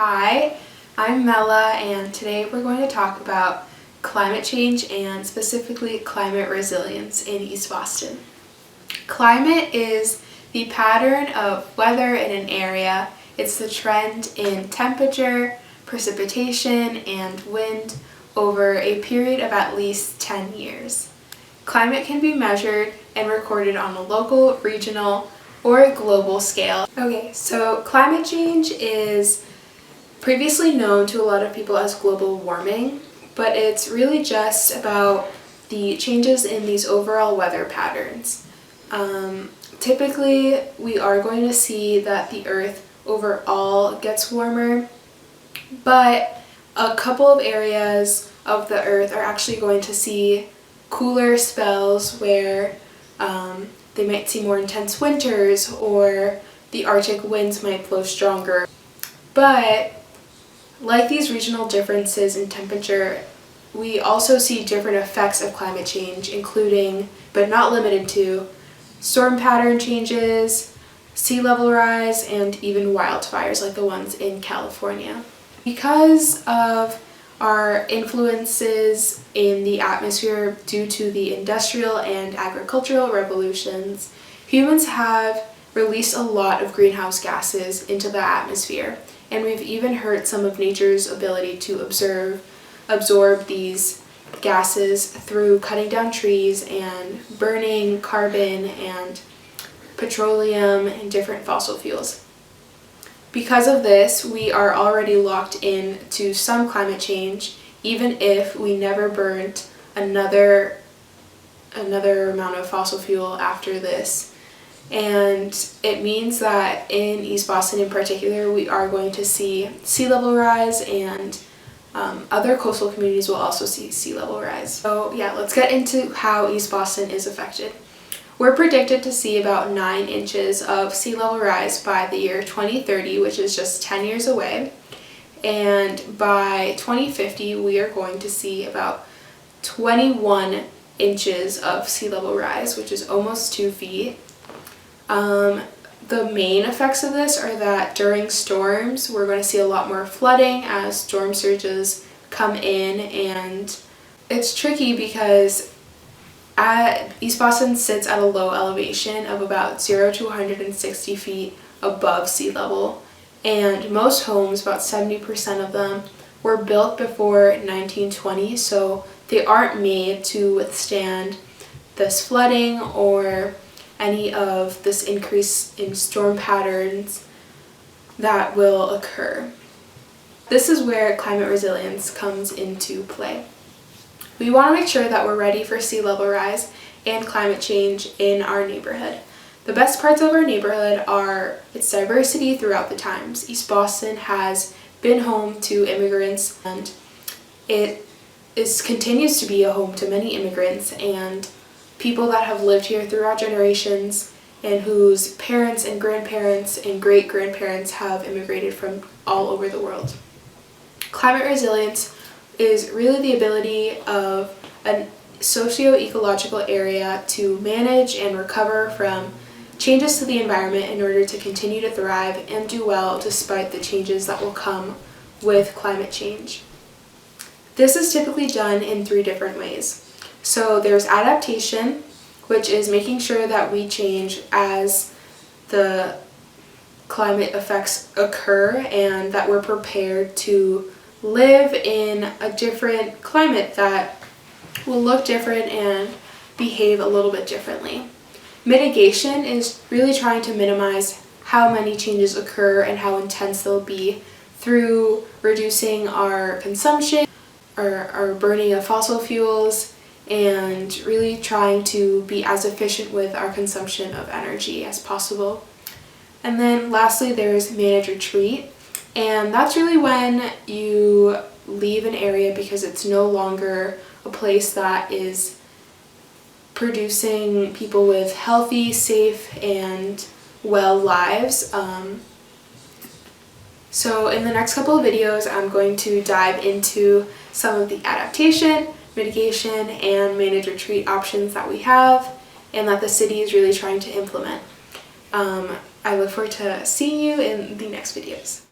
Hi, I'm Mella, and today we're going to talk about climate change and specifically climate resilience in East Boston. Climate is the pattern of weather in an area. It's the trend in temperature, precipitation, and wind over a period of at least 10 years. Climate can be measured and recorded on a local, regional, or global scale. Okay, so climate change is previously known to a lot of people as global warming, but it's really just about the changes in these overall weather patterns. Typically, we are going to see that the Earth overall gets warmer, but a couple of areas of the Earth are actually going to see cooler spells where they might see more intense winters, or the Arctic winds might blow stronger. But like these regional differences in temperature, we also see different effects of climate change, including, but not limited to, storm pattern changes, sea level rise, and even wildfires like the ones in California. Because of our influences in the atmosphere due to the industrial and agricultural revolutions, humans have released a lot of greenhouse gases into the atmosphere, and we've even hurt some of nature's ability to absorb these gases through cutting down trees and burning carbon and petroleum and different fossil fuels. Because of this, we are already locked in to some climate change, even if we never burnt another amount of fossil fuel after this. And it means that in East Boston in particular, we are going to see sea level rise, and other coastal communities will also see sea level rise. So yeah, let's get into how East Boston is affected. We're predicted to see about 9 inches of sea level rise by the year 2030, which is just 10 years away. And by 2050, we are going to see about 21 inches of sea level rise, which is almost 2 feet. The main effects of this are that during storms, we're going to see a lot more flooding as storm surges come in, and it's tricky because East Boston sits at a low elevation of about 0 to 160 feet above sea level, and most homes, about 70% of them, were built before 1920, so they aren't made to withstand this flooding or any of this increase in storm patterns that will occur. This is where climate resilience comes into play. We want to make sure that we're ready for sea level rise and climate change in our neighborhood. The best parts of our neighborhood are its diversity throughout the times. East Boston has been home to immigrants, and it continues to be a home to many immigrants and people that have lived here throughout generations and whose parents and grandparents and great-grandparents have immigrated from all over the world. Climate resilience is really the ability of a socio-ecological area to manage and recover from changes to the environment in order to continue to thrive and do well despite the changes that will come with climate change. This is typically done in 3 different ways. So there's adaptation, which is making sure that we change as the climate effects occur and that we're prepared to live in a different climate that will look different and behave a little bit differently. Mitigation is really trying to minimize how many changes occur and how intense they'll be through reducing our consumption, our burning of fossil fuels, and really trying to be as efficient with our consumption of energy as possible. And then lastly, there's manage retreat, and that's really when you leave an area because it's no longer a place that is producing people with healthy, safe, and well lives. So in the next couple of videos, I'm going to dive into some of the adaptation, mitigation, and manage retreat options that we have and that the city is really trying to implement. I look forward to seeing you in the next videos.